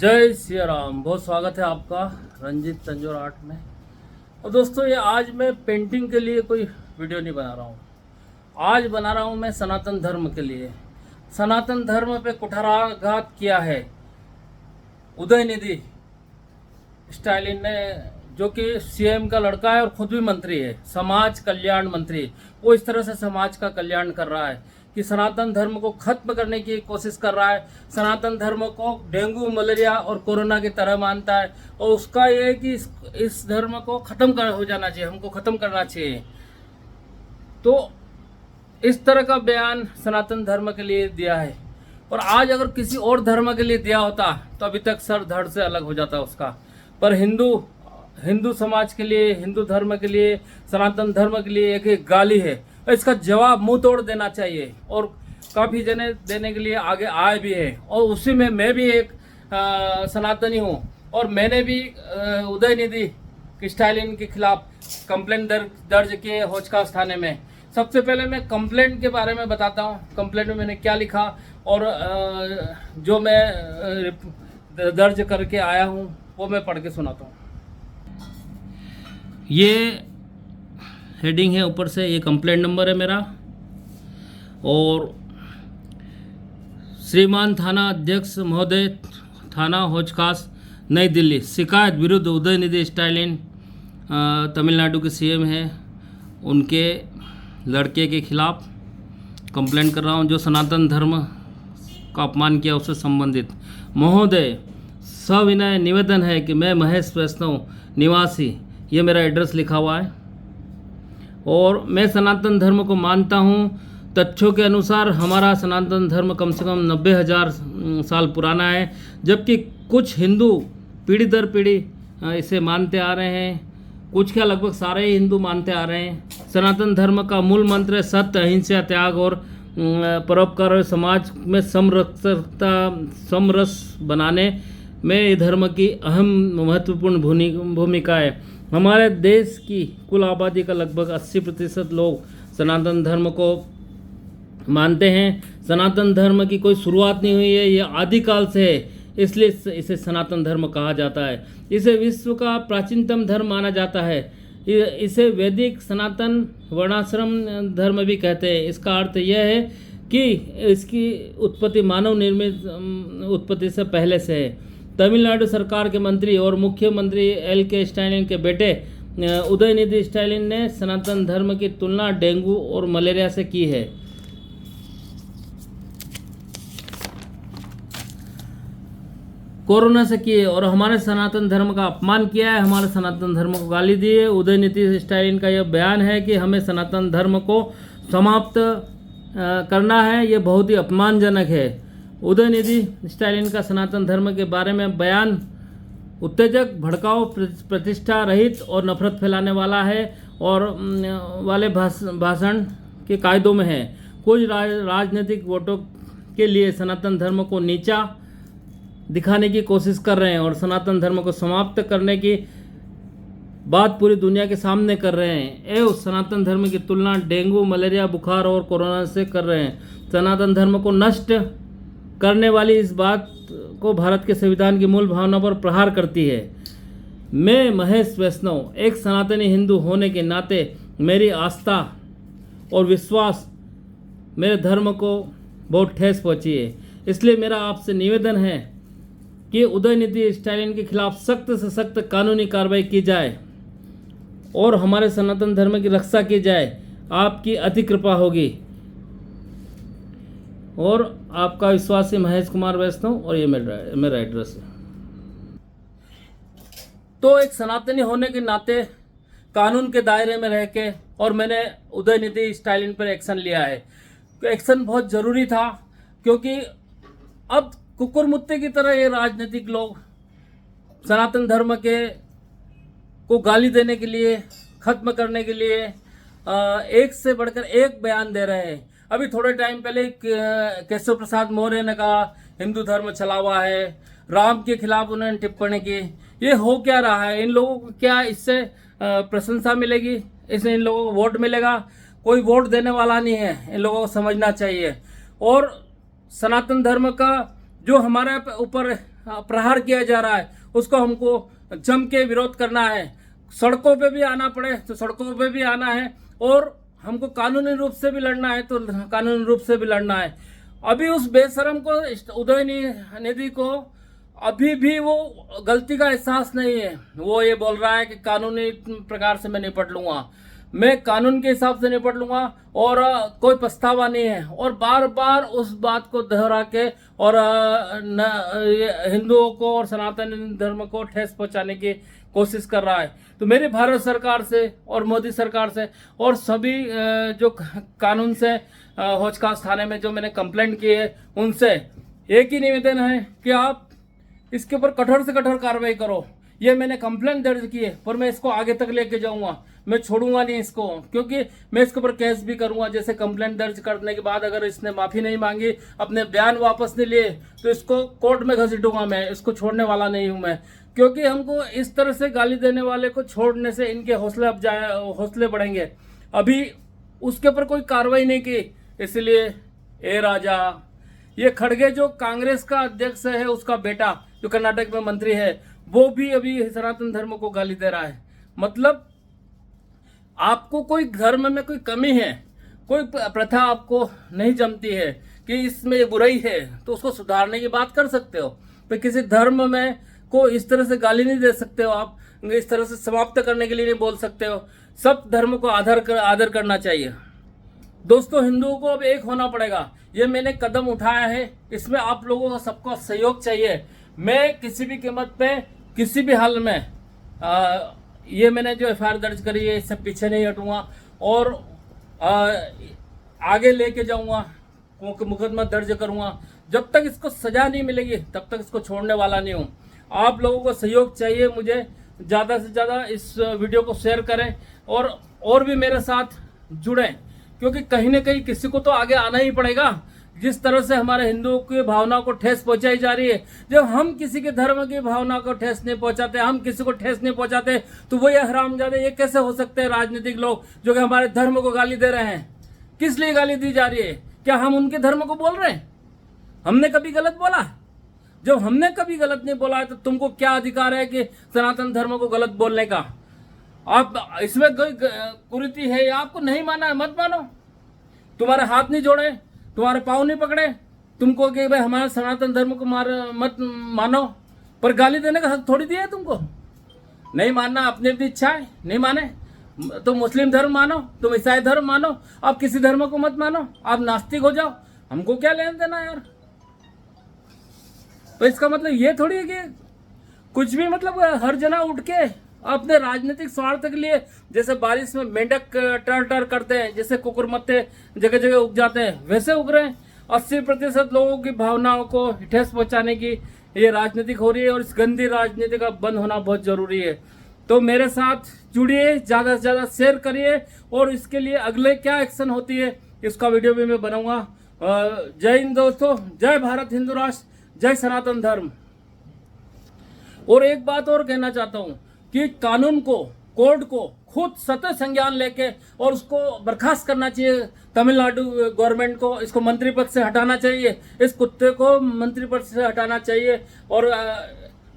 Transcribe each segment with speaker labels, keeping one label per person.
Speaker 1: जय सिया राम। बहुत स्वागत है आपका रंजीत तंजोर आर्ट में। और दोस्तों, ये आज मैं पेंटिंग के लिए कोई वीडियो नहीं बना रहा हूँ। आज बना रहा हूँ मैं सनातन धर्म के लिए। सनातन धर्म पे कुठाराघात किया है उदयनिधि स्टालिन ने, जो कि सीएम का लड़का है और खुद भी मंत्री है, समाज कल्याण मंत्री। वो इस तरह से समाज का कल्याण कर रहा है कि सनातन धर्म को खत्म करने की कोशिश कर रहा है। सनातन धर्म को डेंगू, मलेरिया और कोरोना की तरह मानता है और उसका ये है कि इस धर्म को खत्म हो जाना चाहिए, हमको खत्म करना चाहिए। तो इस तरह का बयान सनातन धर्म के लिए दिया है। और आज अगर किसी और धर्म के लिए दिया होता तो अभी तक सर धड़ से अलग हो जाता उसका। पर हिंदू समाज के लिए, हिंदू धर्म के लिए, सनातन धर्म के लिए एक गाली है। इसका जवाब मुंह तोड़ देना चाहिए और काफ़ी जने देने के लिए आगे आए भी है। और उसी में मैं भी एक सनातनी हूँ और मैंने भी उदयनिधि स्टालिन के खिलाफ कंप्लेंट दर्ज किए हौजखास थाने में। सबसे पहले मैं कंप्लेंट के बारे में बताता हूँ, कंप्लेंट में मैंने क्या लिखा और जो मैं दर्ज करके आया हूँ वो मैं पढ़ के सुनाता हूँ। ये हेडिंग है ऊपर से, ये कंप्लेंट नंबर है मेरा। और श्रीमान थाना अध्यक्ष महोदय, थाना हौजखास, नई दिल्ली, शिकायत विरुद्ध उदयनिधि स्टालिन, तमिलनाडु के सीएम हैं, उनके लड़के के खिलाफ कंप्लेंट कर रहा हूँ जो सनातन धर्म का अपमान किया उससे संबंधित। महोदय, सविनय निवेदन है कि मैं महेश वैष्णव निवासी, ये मेरा एड्रेस लिखा हुआ है, और मैं सनातन धर्म को मानता हूँ। तथ्यों के अनुसार हमारा सनातन धर्म कम से कम 90,000 साल पुराना है, जबकि कुछ हिंदू पीढ़ी दर पीढ़ी इसे मानते आ रहे हैं। कुछ क्या, लगभग सारे ही हिंदू मानते आ रहे हैं। सनातन धर्म का मूल मंत्र है सत्य, अहिंसा, त्याग और परोपकार। समाज में समरस बनाने में ये धर्म की अहम महत्वपूर्ण भूमिका है। हमारे देश की कुल आबादी का लगभग 80% लोग सनातन धर्म को मानते हैं। सनातन धर्म की कोई शुरुआत नहीं हुई है, ये आदिकाल से है, इसलिए इसे सनातन धर्म कहा जाता है। इसे विश्व का प्राचीनतम धर्म माना जाता है। इसे वैदिक सनातन वर्णाश्रम धर्म भी कहते हैं। इसका अर्थ यह है कि इसकी उत्पत्ति मानव निर्मित उत्पत्ति से पहले से है। तमिलनाडु सरकार के मंत्री और मुख्यमंत्री एल.के. स्टालिन के बेटे उदयनिधि स्टालिन ने सनातन धर्म की तुलना डेंगू और मलेरिया से की है। कोरोना से किए और हमारे सनातन धर्म का अपमान किया है, हमारे सनातन धर्म को गाली दी है। उदयनिधि स्टालिन का यह बयान है कि हमें सनातन धर्म को समाप्त करना है, ये बहुत ही अपमानजनक है। उदयनिधि स्टालिन का सनातन धर्म के बारे में बयान उत्तेजक, भड़काऊ, प्रतिष्ठा रहित और नफरत फैलाने वाला है और वाले भाषण के कायदों में है। कुछ राजनीतिक वोटों के लिए सनातन धर्म को नीचा दिखाने की कोशिश कर रहे हैं और सनातन धर्म को समाप्त करने की बात पूरी दुनिया के सामने कर रहे हैं। एवं सनातन धर्म की तुलना डेंगू, मलेरिया, बुखार और कोरोना से कर रहे हैं। सनातन धर्म को नष्ट करने वाली इस बात को भारत के संविधान की मूल भावना पर प्रहार करती है। मैं महेश वैष्णव, एक सनातनी हिंदू होने के नाते मेरी आस्था और विश्वास मेरे धर्म को बहुत ठेस पहुंची है। इसलिए मेरा आपसे निवेदन है कि उदयनिधि स्टालिन के खिलाफ सख्त से सख्त कानूनी कार्रवाई की जाए और हमारे सनातन धर्म की रक्षा की जाए। आपकी अति कृपा होगी। और आपका विश्वासी महेश कुमार वैष्णव, और ये मेरा एड्रेस है। तो एक सनातनी होने के नाते कानून के दायरे में रह के और मैंने उदयनिधि स्टालिन पर एक्शन लिया है। तो एक्शन बहुत ज़रूरी था, क्योंकि अब कुकुर मुत्ते की तरह ये राजनीतिक लोग सनातन धर्म को गाली देने के लिए, खत्म करने के लिए एक से बढ़कर एक बयान दे रहे हैं। अभी थोड़े टाइम पहले केशव प्रसाद मौर्य ने कहा हिंदू धर्म चला हुआ है, राम के खिलाफ उन्होंने टिप्पणी की। ये हो क्या रहा है? इन लोगों को क्या इससे प्रशंसा मिलेगी? इससे इन लोगों को वोट मिलेगा? कोई वोट देने वाला नहीं है। इन लोगों को समझना चाहिए। और सनातन धर्म का जो हमारे ऊपर प्रहार किया जा रहा है उसको हमको जम के विरोध करना है। सड़कों पे भी आना पड़े तो सड़कों पे भी आना है, और हमको कानूनी रूप से भी लड़ना है तो कानूनी रूप से भी लड़ना है। अभी उस बेशरम को, उदयनिधि को अभी भी वो गलती का एहसास नहीं है। वो ये बोल रहा है कि कानूनी प्रकार से मैं निपट लूंगा, मैं कानून के हिसाब से निपट लूंगा और कोई पछतावा नहीं है, और बार बार उस बात को दोहरा के और हिंदुओं को और सनातन धर्म को ठेस पहुंचाने की कोशिश कर रहा है। तो मेरी भारत सरकार से और मोदी सरकार से और सभी जो कानून से हौचखास थाने में जो मैंने कंप्लेंट की है उनसे एक ही निवेदन है कि आप इसके ऊपर कठोर से कठोर कार्रवाई करो। ये मैंने कंप्लेंट दर्ज की है, पर मैं इसको आगे तक लेके जाऊंगा, मैं छोड़ूंगा नहीं इसको, क्योंकि मैं इसके ऊपर केस भी करूंगा। जैसे कंप्लेंट दर्ज करने के बाद अगर इसने माफी नहीं मांगी, अपने बयान वापस नहीं लिए, तो इसको कोर्ट में घसीटूंगा मैं, इसको छोड़ने वाला नहीं हूं मैं। क्योंकि हमको इस तरह से गाली देने वाले को छोड़ने से इनके हौसले बढ़ेंगे। अभी उसके ऊपर कोई कार्रवाई नहीं की, इसलिए ए राजा, ये खड़गे जो कांग्रेस का अध्यक्ष है, उसका बेटा जो कर्नाटक में मंत्री है, वो भी अभी सनातन धर्म को गाली दे रहा है। मतलब आपको कोई धर्म में कोई कमी है, कोई प्रथा आपको नहीं जमती है कि इसमें बुराई है, तो उसको सुधारने की बात कर सकते हो। तो किसी धर्म में को इस तरह से गाली नहीं दे सकते हो आप, इस तरह से समाप्त करने के लिए नहीं बोल सकते हो। सब धर्म को आदर करना चाहिए। दोस्तों, हिंदुओं को अब एक होना पड़ेगा। ये मैंने कदम उठाया है, इसमें आप लोगों का सबका सहयोग चाहिए। मैं किसी भी कीमत पे, किसी भी हाल में ये मैंने जो एफआईआर दर्ज करी है, इससे पीछे नहीं हटूंगा और आगे लेके जाऊंगा, मुकदमा दर्ज करूंगा। जब तक इसको सजा नहीं मिलेगी तब तक इसको छोड़ने वाला नहीं हूं। आप लोगों को सहयोग चाहिए मुझे, ज़्यादा से ज़्यादा इस वीडियो को शेयर करें और भी मेरे साथ जुड़ें, क्योंकि कहीं ना कहीं किसी को तो आगे आना ही पड़ेगा। जिस तरह से हमारे हिंदुओं की भावना को ठेस पहुंचाई जा रही है, जब हम किसी के धर्म की भावना को ठेस नहीं पहुंचाते, हम किसी को ठेस नहीं पहुंचाते, तो वो ये हरामजादे ये कैसे हो सकते हैं राजनीतिक लोग जो कि हमारे धर्म को गाली दे रहे हैं। किस लिए गाली दी जा रही है? क्या हम उनके धर्म को बोल रहे हैं? हमने कभी गलत बोला? जब हमने कभी गलत नहीं बोला है तो तुमको क्या अधिकार है कि सनातन धर्म को गलत बोलने का? आप इसमें कोई कुरीति है, आपको नहीं माना है मत मानो, तुम्हारे हाथ नहीं जोड़े, तुम्हारे पाँव नहीं पकड़े तुमको कि भाई हमारे सनातन धर्म को मत मानो, पर गाली देने का हक थोड़ी दिया है तुमको। नहीं मानना अपनी अपनी इच्छा है, नहीं माने तो मुस्लिम धर्म मानो, तुम ईसाई धर्म मानो, आप किसी धर्म को मत मानो, आप नास्तिक हो जाओ, हमको क्या लेना देना यार। तो इसका मतलब ये थोड़ी है कि कुछ भी मतलब हर जना उठ के अपने राजनीतिक स्वार्थ के लिए, जैसे बारिश में मेंढक टर टर करते हैं, जैसे कुकुरमत्ते जगह जगह उग जाते हैं, वैसे उग रहे हैं। 80% लोगों की भावनाओं को ठेस पहुंचाने की ये राजनीतिक हो रही है, और इस गंदी राजनीति का बंद होना बहुत जरूरी है। तो मेरे साथ जुड़िए, ज़्यादा से ज़्यादा शेयर करिए, और इसके लिए अगले क्या एक्शन होती है इसका वीडियो भी मैं बनाऊंगा। जय हिंद दोस्तों, जय भारत हिंदू राष्ट्र, जय सनातन धर्म। और एक बात और कहना चाहता हूँ कि कानून को, कोर्ट को खुद सतत संज्ञान लेके और उसको बर्खास्त करना चाहिए। तमिलनाडु गवर्नमेंट को इसको मंत्री पद से हटाना चाहिए, इस कुत्ते को मंत्री पद से हटाना चाहिए। और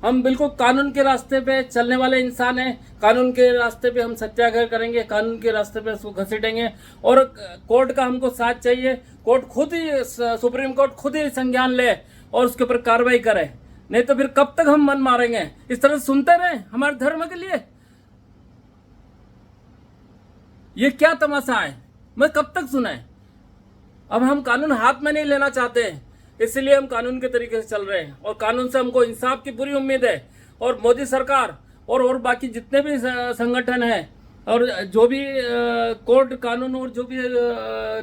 Speaker 1: हम बिल्कुल कानून के रास्ते पे चलने वाले इंसान हैं, कानून के रास्ते पे हम सत्याग्रह करेंगे, कानून के रास्ते पे उसको घसीटेंगे, और कोर्ट का हमको साथ चाहिए। कोर्ट खुद ही, सुप्रीम कोर्ट खुद ही संज्ञान ले और उसके ऊपर कार्रवाई करे, नहीं तो फिर कब तक हम मन मारेंगे? इस तरह सुनते रहे हमारे धर्म के लिए? ये क्या तमाशा है? मैं कब तक सुने? अब हम कानून हाथ में नहीं लेना चाहते हैं, इसलिए हम कानून के तरीके से चल रहे हैं, और कानून से हमको इंसाफ की पूरी उम्मीद है। और मोदी सरकार और बाकी जितने भी संगठन हैं, और जो भी कोर्ट कानून और जो भी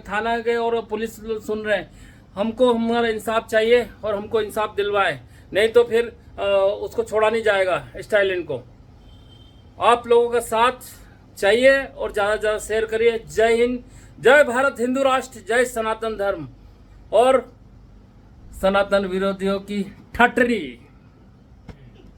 Speaker 1: थाना के और पुलिस सुन रहे हैं, हमको हमारा इंसाफ चाहिए और हमको इंसाफ दिलवाए, नहीं तो फिर उसको छोड़ा नहीं जाएगा स्टालिन को। आप लोगों का साथ चाहिए और ज़्यादा से ज़्यादा शेयर करिए। जय हिंद, जय भारत हिंदू राष्ट्र, जय सनातन धर्म, और सनातन विरोधियों की ठटरी।